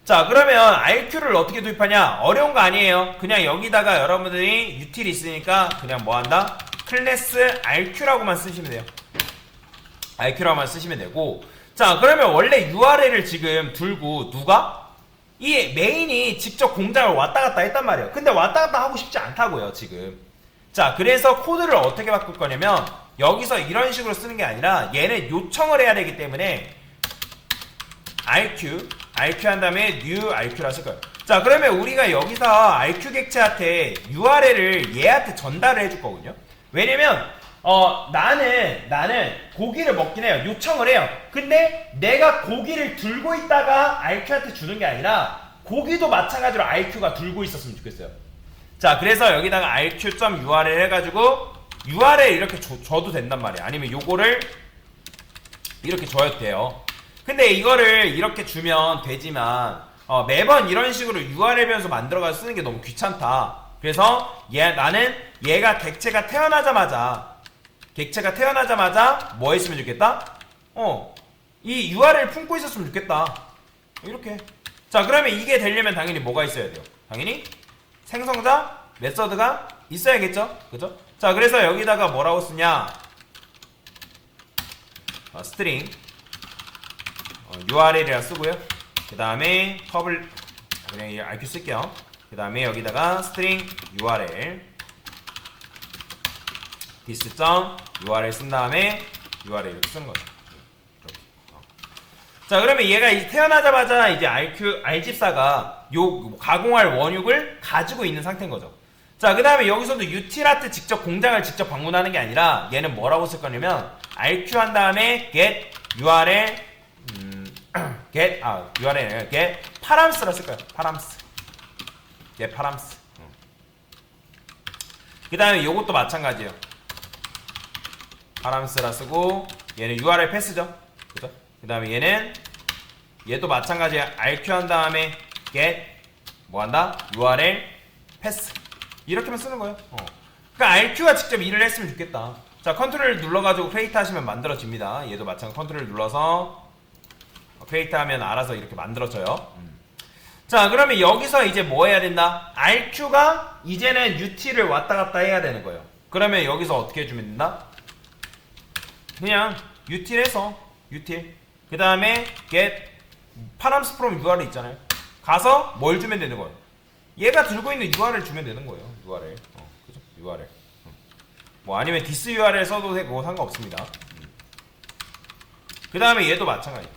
자, 그러면 RQ를 어떻게 도입하냐? 어려운 거 아니에요. 그냥 여기다가 여러분들이 util 있으니까 그냥 뭐 한다? 클래스 RQ라고만 쓰시면 돼요. RQ라고만 쓰시면 되고. 자, 그러면 원래 URL을 지금 들고 누가? 이 메인이 직접 공장을 왔다 갔다 했단 말이에요. 근데 왔다 갔다 하고 싶지 않다고요, 지금. 자, 그래서 코드를 어떻게 바꿀 거냐면 여기서 이런 식으로 쓰는 게 아니라 얘는 요청을 해야 되기 때문에 RQ 한 다음에 new RQ라 쓸 거예요. 자, 그러면 우리가 여기서 RQ 객체한테 URL을 얘한테 전달을 해줄 거거든요. 왜냐면 나는 고기를 먹긴 해요. 요청을 해요. 근데 내가 고기를 들고 있다가 RQ한테 주는 게 아니라 고기도 마찬가지로 RQ가 들고 있었으면 좋겠어요. 자, 그래서 여기다가 rq.url 해가지고 URL 이렇게 줘도 된단 말이에요. 아니면 요거를 이렇게 줘도 돼요. 근데 이거를 이렇게 주면 되지만 매번 이런 식으로 URL 변수 만들어가지고 쓰는 게 너무 귀찮다. 그래서 나는 얘가 객체가 태어나자마자 뭐 했으면 좋겠다? 이 URL 품고 있었으면 좋겠다. 이렇게. 자, 그러면 이게 되려면 당연히 뭐가 있어야 돼요? 당연히 생성자 메서드가 있어야겠죠? 그죠? 자, 그래서 여기다가 뭐라고 쓰냐? 스트링 URL이라 쓰고요. 그 다음에 그냥 RQ 쓸게요. 그 다음에 여기다가 string URL this.url 쓴 다음에 URL 이렇게 쓰는 거죠. 이렇게. 자, 그러면 얘가 태어나자마자 이제 R집사가 요 가공할 원육을 가지고 있는 상태인 거죠. 자, 그 다음에 여기서도 util한테 직접 공장을 직접 방문하는 게 아니라 얘는 뭐라고 쓸 거냐면 RQ 한 다음에 get URL get 파람스라 쓸 거예요. 파람스. 파람스. 그 다음에 요것도 마찬가지예요. 파람스라 쓰고 얘는 URL 패스죠. 그죠? 그 다음에 얘도 마찬가지야. RQ 한 다음에 get 뭐 한다? URL 패스. 이렇게만 쓰는 거예요. 그러니까 RQ가 직접 일을 했으면 좋겠다. 자, 컨트롤 눌러가지고 크리에이트 하시면 만들어집니다. 얘도 마찬가지 컨트롤 눌러서 크리에이트 하면 알아서 이렇게 만들어져요. 자, 그러면 여기서 이제 뭐 해야 된다? RQ가 이제는 util을 왔다 갔다 해야 되는 거예요. 그러면 여기서 어떻게 해주면 된다? 그냥 util 해서 util 그 다음에 get params from URL 있잖아요. 가서 뭘 주면 되는 거예요? 얘가 들고 있는 URL 주면 되는 거예요. URL. 그죠? URL. 뭐 아니면 this URL 써도 되고 상관없습니다. 그 다음에 얘도 마찬가지.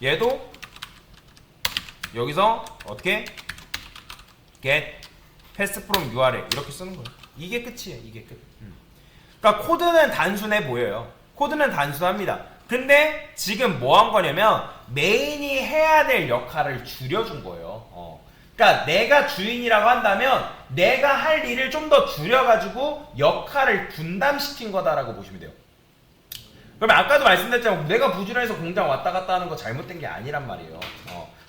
얘도 여기서 어떻게 get pass from URL 이렇게 쓰는 거예요. 이게 끝이에요. 이게 끝. 그러니까 코드는 단순해 보여요. 코드는 단순합니다. 근데 지금 뭐 한 거냐면 메인이 해야 될 역할을 줄여준 거예요. 그러니까 내가 주인이라고 한다면 내가 할 일을 좀 더 줄여가지고 역할을 분담시킨 거다라고 보시면 돼요. 그러면 아까도 말씀드렸지만 내가 부지런해서 공장 왔다 갔다 하는 거 잘못된 게 아니란 말이에요.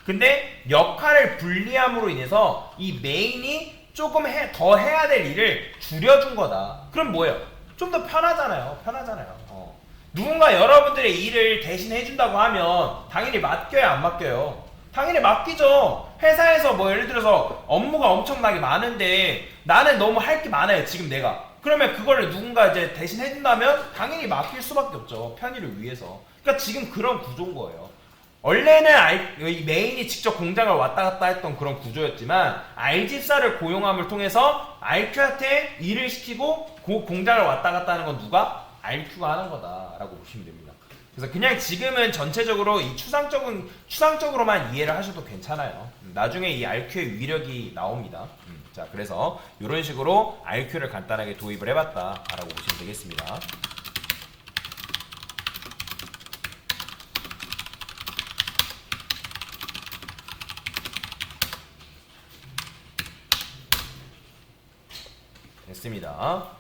근데 역할을 분리함으로 인해서 이 메인이 조금 더 해야 될 일을 줄여준 거다. 그럼 뭐예요? 좀 더 편하잖아요. 누군가 여러분들의 일을 대신 해준다고 하면 당연히 맡겨요, 안 맡겨요? 당연히 맡기죠. 회사에서 뭐 예를 들어서 업무가 엄청나게 많은데 나는 너무 할 게 많아요, 지금 내가. 그러면 그거를 누군가 이제 대신 해준다면 당연히 맡길 수밖에 없죠. 편의를 위해서. 그러니까 지금 그런 구조인 거예요. 원래는 이 메인이 직접 공장을 왔다 갔다 했던 그런 구조였지만 R집사를 고용함을 통해서 RQ한테 일을 시키고 공장을 왔다 갔다 하는 건 누가? RQ가 하는 거다라고 보시면 됩니다. 그래서 그냥 지금은 전체적으로 이 추상적으로만 이해를 하셔도 괜찮아요. 나중에 이 RQ의 위력이 나옵니다. 자, 그래서 이런 식으로 RQ를 간단하게 도입을 해봤다라고 보시면 되겠습니다. 됐습니다.